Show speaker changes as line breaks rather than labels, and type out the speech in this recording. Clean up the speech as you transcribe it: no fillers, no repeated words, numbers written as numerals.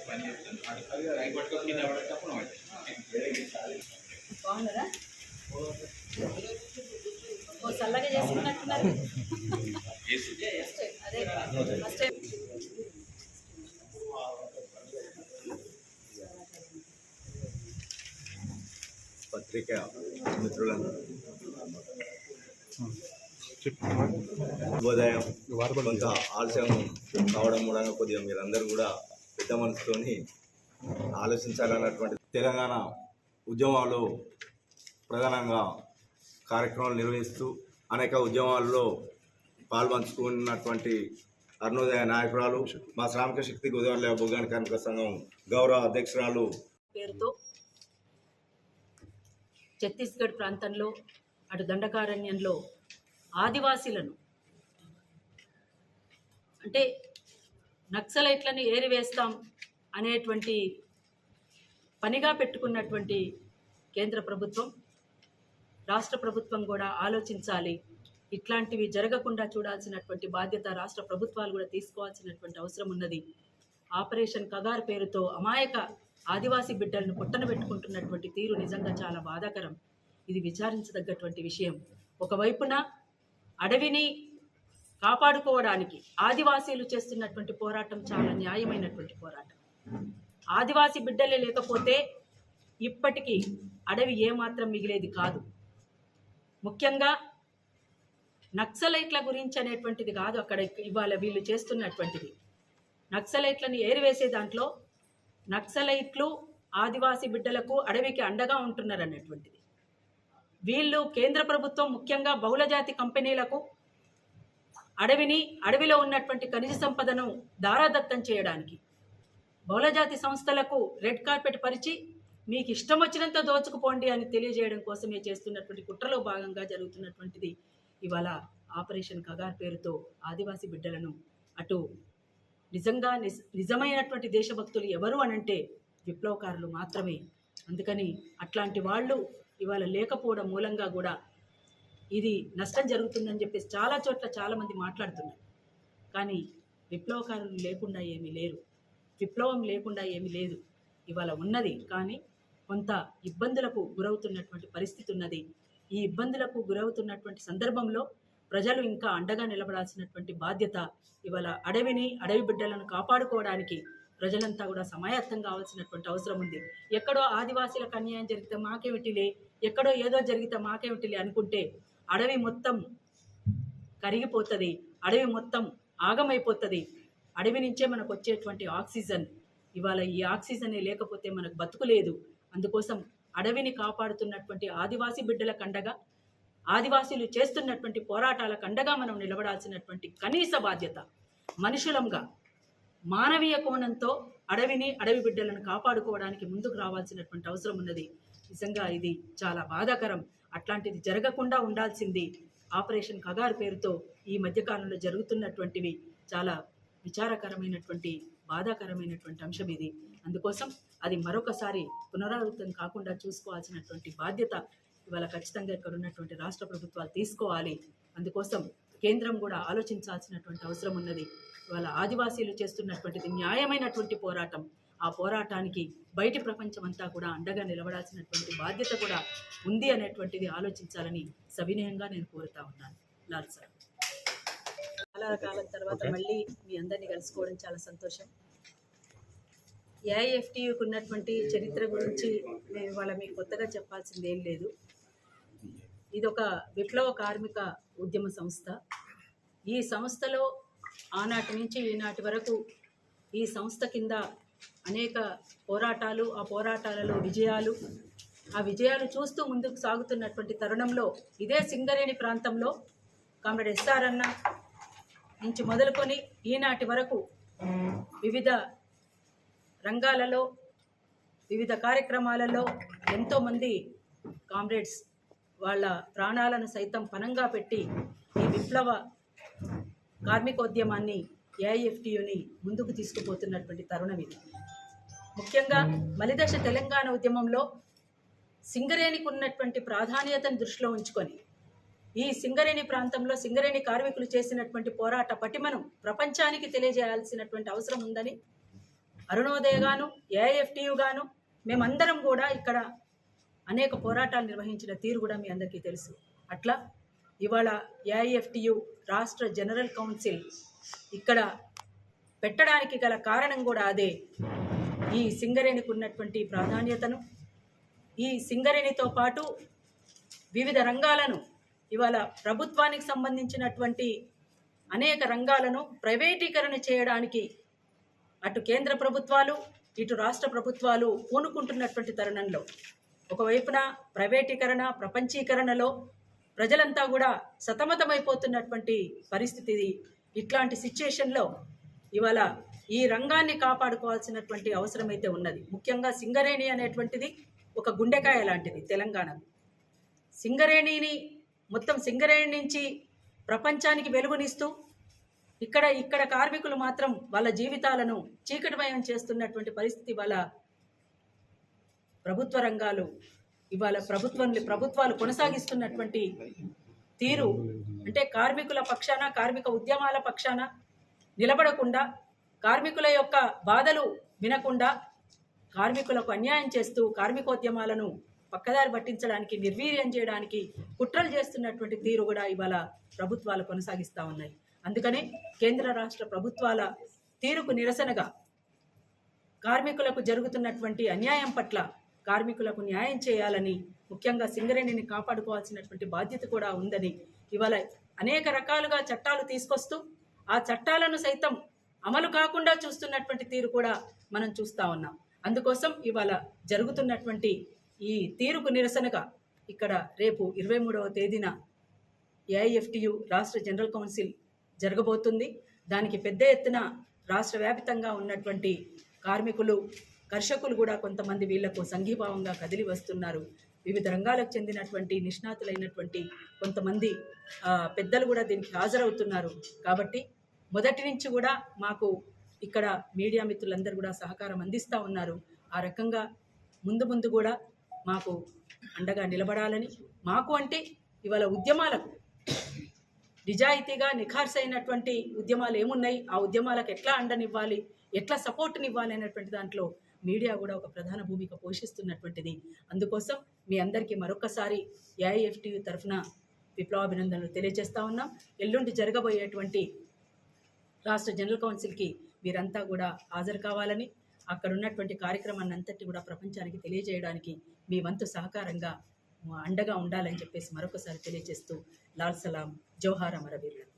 పని చేస్తాను
బాగున్నారా? ఓ చల్లగా చేసుకున్నట్టున్నారు. అదే ఫస్ట్ టైం
పత్రిక మిత్రులను శుభోదయం. కొంత ఆలస్యం కావడం మూలంగా కొద్దిగా మీరందరూ కూడా పెద్ద మనసుతోని ఆలోచించాలన్నటువంటి తెలంగాణ ఉద్యమాలు ప్రధానంగా కార్యక్రమాలు నిర్వహిస్తూ అనేక ఉద్యమాల్లో పాల్పంచుకున్నటువంటి అరుణోదయ నాయకురాలు మా శ్రామిక శక్తి గోదావరి భూగాని కార్మిక సంఘం గౌరవ అధ్యక్షురాలు
పేరుతో ఛత్తీస్గఢ్ ప్రాంతంలో అటు దండకారణ్యంలో ఆదివాసీలను అంటే నక్సలైట్లను ఏరివేస్తాం అనేటువంటి పనిగా పెట్టుకున్నటువంటి కేంద్ర ప్రభుత్వం, రాష్ట్ర ప్రభుత్వం కూడా ఆలోచించాలి. ఇట్లాంటివి జరగకుండా చూడాల్సినటువంటి బాధ్యత రాష్ట్ర ప్రభుత్వాలు కూడా తీసుకోవాల్సినటువంటి అవసరం ఉన్నది. ఆపరేషన్ కగార్ పేరుతో అమాయక ఆదివాసీ బిడ్డలను పొట్టన పెట్టుకుంటున్నటువంటి తీరు నిజంగా చాలా బాధాకరం. ఇది విచారించదగ్గటువంటి విషయం. ఒకవైపున అడవిని కాపాడుకోవడానికి ఆదివాసీలు చేస్తున్నటువంటి పోరాటం చాలా న్యాయమైనటువంటి పోరాటం. ఆదివాసీ బిడ్డలే లేకపోతే ఇప్పటికీ అడవి ఏమాత్రం మిగిలేది కాదు. ముఖ్యంగా నక్సలైట్ల గురించి అనేటువంటిది కాదు అక్కడ ఇవాళ వీళ్ళు చేస్తున్నటువంటిది. నక్సలైట్లను ఏరివేసే దాంట్లో నక్సలైట్లు ఆదివాసీ బిడ్డలకు అడవికి అండగా ఉంటున్నారు అన్నటువంటిది. వీళ్ళు కేంద్ర ప్రభుత్వం ముఖ్యంగా బహుళజాతి కంపెనీలకు అడవిలో ఉన్నటువంటి ఖనిజ సంపదను దారాదత్తం చేయడానికి, బహుళజాతి సంస్థలకు రెడ్ కార్పెట్ పరిచి మీకు ఇష్టం వచ్చినంత దోచుకుపోండి అని తెలియజేయడం కోసమే చేస్తున్నటువంటి కుట్రలో భాగంగా జరుగుతున్నటువంటిది ఇవాళ ఆపరేషన్ కగార్ పేరుతో ఆదివాసీ బిడ్డలను అటు నిజంగా నిజమైనటువంటి దేశభక్తులు ఎవరు అనంటే విప్లవకారులు మాత్రమే. అందుకని అట్లాంటి వాళ్ళు ఇవాళ లేకపోవడం మూలంగా కూడా ఇది నష్టం జరుగుతుందని చెప్పేసి చాలా చోట్ల చాలామంది మాట్లాడుతున్నారు. కానీ విప్లవకారులు లేకుండా ఏమీ లేరు, విప్లవం లేకుండా ఏమీ లేదు. ఇవాళ ఉన్నది కానీ కొంత ఇబ్బందులకు గురవుతున్నటువంటి పరిస్థితి ఉన్నది. ఈ ఇబ్బందులకు గురవుతున్నటువంటి సందర్భంలో ప్రజలు ఇంకా అండగా నిలబడాల్సినటువంటి బాధ్యత ఇవాళ అడవి బిడ్డలను కాపాడుకోవడానికి ప్రజలంతా కూడా సమాయత్తం కావాల్సినటువంటి అవసరం ఉంది. ఎక్కడో ఆదివాసీలకు అన్యాయం జరిగితే మాకేమిటిలే, ఎక్కడో ఏదో జరిగితే మాకేమిటిలే అనుకుంటే అడవి మొత్తం కరిగిపోతుంది, అడవి మొత్తం ఆగమైపోతుంది. అడవి నుంచే మనకు వచ్చేటువంటి ఆక్సిజన్, ఇవాళ ఈ ఆక్సిజనే లేకపోతే మనకు బతుకులేదు. అందుకోసం అడవిని కాపాడుతున్నటువంటి ఆదివాసీ బిడ్డలకు అండగా, ఆదివాసీలు చేస్తున్నటువంటి పోరాటాలకు అండగా మనం నిలబడాల్సినటువంటి కనీస బాధ్యత మనుషులంగా మానవీయ కోణంతో అడవి బిడ్డలను కాపాడుకోవడానికి ముందుకు రావాల్సినటువంటి అవసరం ఉన్నది. నిజంగా ఇది చాలా బాధాకరం. అట్లాంటిది జరగకుండా ఉండాల్సింది. ఆపరేషన్ కగార్ పేరుతో ఈ మధ్యకాలంలో జరుగుతున్నటువంటివి చాలా విచారకరమైనటువంటి బాధాకరమైనటువంటి అంశం ఇది. అందుకోసం అది మరొకసారి పునరావృతం కాకుండా చూసుకోవాల్సినటువంటి బాధ్యత ఇవాళ ఖచ్చితంగా ఇక్కడ ఉన్నటువంటి రాష్ట్ర ప్రభుత్వాలు తీసుకోవాలి. అందుకోసం కేంద్రం కూడా ఆలోచించాల్సినటువంటి అవసరం ఉన్నది. ఇవాళ ఆదివాసీలు చేస్తున్నటువంటిది న్యాయమైనటువంటి పోరాటం. ఆ పోరాటానికి బయటి ప్రపంచం అంతా కూడా అండగా నిలబడాల్సినటువంటి బాధ్యత కూడా ఉంది అనేటువంటిది ఆలోచించాలని సవినయంగా నేను కోరుతా ఉన్నాను. లాల్ సార్, చాలా కాలం తర్వాత మళ్ళీ మీ అందరినీ కలుసుకోవడం చాలా సంతోషం. ఏఐఎఫ్టీయూకి ఉన్నటువంటి చరిత్ర గురించి నేను ఇవాళ మీకు కొత్తగా చెప్పాల్సింది ఏం లేదు. ఇదొక విప్లవ కార్మిక ఉద్యమ సంస్థ. ఈ సంస్థలో ఆనాటి నుంచి ఈనాటి వరకు ఈ సంస్థ కింద అనేక పోరాటాలు, ఆ పోరాటాలలో విజయాలు, ఆ విజయాలు చూస్తూ ముందుకు సాగుతున్నటువంటి తరుణంలో ఇదే సింగరేణి ప్రాంతంలో కామ్రేడ్ ఎస్ఆర్ అన్న నుంచి మొదలుకొని ఈనాటి వరకు వివిధ రంగాలలో వివిధ కార్యక్రమాలలో ఎంతోమంది కామ్రేడ్స్ వాళ్ళ ప్రాణాలను సైతం పణంగా పెట్టి ఈ విప్లవ కార్మికోద్యమాన్ని ఏఐఎఫ్టీయూని ముందుకు తీసుకుపోతున్నటువంటి తరుణం ఇది. ముఖ్యంగా మలిదశ తెలంగాణ ఉద్యమంలో సింగరేణికి ఉన్నటువంటి ప్రాధాన్యతను దృష్టిలో ఉంచుకొని ఈ సింగరేణి ప్రాంతంలో సింగరేణి కార్మికులు చేసినటువంటి పోరాట పటిమను ప్రపంచానికి తెలియజేయాల్సినటువంటి అవసరం ఉందని అరుణోదయ గాను ఏఐఎఫ్టియు గాను మేమందరం కూడా ఇక్కడ అనేక పోరాటాలు నిర్వహించిన తీరు కూడా మీ అందరికీ తెలుసు. అట్లా ఇవాళ ఏఐఎఫ్టియు రాష్ట్ర జనరల్ కౌన్సిల్ ఇక్కడ పెట్టడానికి గల కారణం కూడా అదే. ఈ సింగరేణికి ఉన్నటువంటి ప్రాధాన్యతను, ఈ సింగరేణితో పాటు వివిధ రంగాలను ఇవాళ ప్రభుత్వానికి సంబంధించినటువంటి అనేక రంగాలను ప్రైవేటీకరణ చేయడానికి అటు కేంద్ర ప్రభుత్వాలు ఇటు రాష్ట్ర ప్రభుత్వాలు పూనుకుంటున్నటువంటి తరుణంలో ఒకవైపున ప్రైవేటీకరణ ప్రపంచీకరణలో ప్రజలంతా కూడా సతమతమైపోతున్నటువంటి పరిస్థితి. ఇట్లాంటి సిచ్యుయేషన్లో ఇవాళ ఈ రంగాన్ని కాపాడుకోవాల్సినటువంటి అవసరం అయితే ఉన్నది. ముఖ్యంగా సింగరేణి అనేటువంటిది ఒక గుండెకాయ లాంటిది తెలంగాణకు. సింగరేణిని మొత్తం సింగరేణి నుంచి ప్రపంచానికి వెలుగునిస్తూ ఇక్కడ కార్మికులు మాత్రం వాళ్ళ జీవితాలను చీకటిమయం చేస్తున్నటువంటి పరిస్థితి. వాళ్ళ ప్రభుత్వ రంగాలు ఇవాళ ప్రభుత్వాలు కొనసాగిస్తున్నటువంటి తీరు అంటే కార్మికుల పక్షాన కార్మిక ఉద్యమాల పక్షాన నిలబడకుండా కార్మికుల యొక్క బాధలు వినకుండా కార్మికులకు అన్యాయం చేస్తూ కార్మికోద్యమాలను పక్కదారి పట్టించడానికి నిర్వీర్యం చేయడానికి కుట్రలు చేస్తున్నటువంటి తీరు కూడా ఇవాళ ప్రభుత్వాలు కొనసాగిస్తూ ఉన్నాయి. అందుకనే కేంద్ర రాష్ట్ర ప్రభుత్వాల తీరుకు నిరసనగా కార్మికులకు జరుగుతున్నటువంటి అన్యాయం పట్ల కార్మికులకు న్యాయం చేయాలని, ముఖ్యంగా సింగరేణిని కాపాడుకోవాల్సినటువంటి బాధ్యత కూడా ఉందని ఇవాళ అనేక రకాలుగా చట్టాలు తీసుకొస్తూ ఆ చట్టాలను సైతం అమలు కాకుండా చూస్తున్నటువంటి తీరు కూడా మనం చూస్తూ ఉన్నాం. అందుకోసం ఇవాళ జరుగుతున్నటువంటి ఈ తీరుకు నిరసనగా ఇక్కడ రేపు 23వ తేదీన ఏఐఎఫ్టియు రాష్ట్ర జనరల్ కౌన్సిల్ జరగబోతుంది. దానికి పెద్ద ఎత్తున రాష్ట్ర వ్యాప్తంగా ఉన్నటువంటి కార్మికులు కర్షకులు కూడా కొంతమంది వీళ్లకు సంఘీభావంగా కదిలి వస్తున్నారు. వివిధ రంగాలకు చెందినటువంటి నిష్ణాతులైనటువంటి కొంతమంది పెద్దలు కూడా దీనికి హాజరవుతున్నారు. కాబట్టి మొదటి నుంచి కూడా మాకు ఇక్కడ మీడియా మిత్రులందరూ కూడా సహకారం అందిస్తూ ఉన్నారు. ఆ రకంగా ముందు కూడా మాకు అండగా నిలబడాలని, మాకు అంటే ఇవాళ ఉద్యమాలకు నిజాయితీగా నిఖార్సైనటువంటి ఉద్యమాలు ఏమున్నాయి, ఆ ఉద్యమాలకు ఎట్లా అండనివ్వాలి, ఎట్లా సపోర్ట్నివ్వాలి అనేటువంటి దాంట్లో మీడియా కూడా ఒక ప్రధాన భూమిక పోషిస్తున్నటువంటిది. అందుకోసం మీ అందరికీ మరొకసారి ఏఐఎఫ్టియు తరఫున విప్లవాభినందనలు తెలియజేస్తా ఉన్నాం. ఎల్లుండి జరగబోయేటువంటి రాష్ట్ర జనరల్ కౌన్సిల్కి మీరంతా కూడా హాజరు కావాలని, అక్కడ ఉన్నటువంటి కార్యక్రమాన్ని అంతటి కూడా ప్రపంచానికి తెలియజేయడానికి మీ వంతు సహకారంగా అండగా ఉండాలని చెప్పేసి మరొకసారి తెలియజేస్తూ లాల్ సలాం, జోహార్ అమరవీరులకు.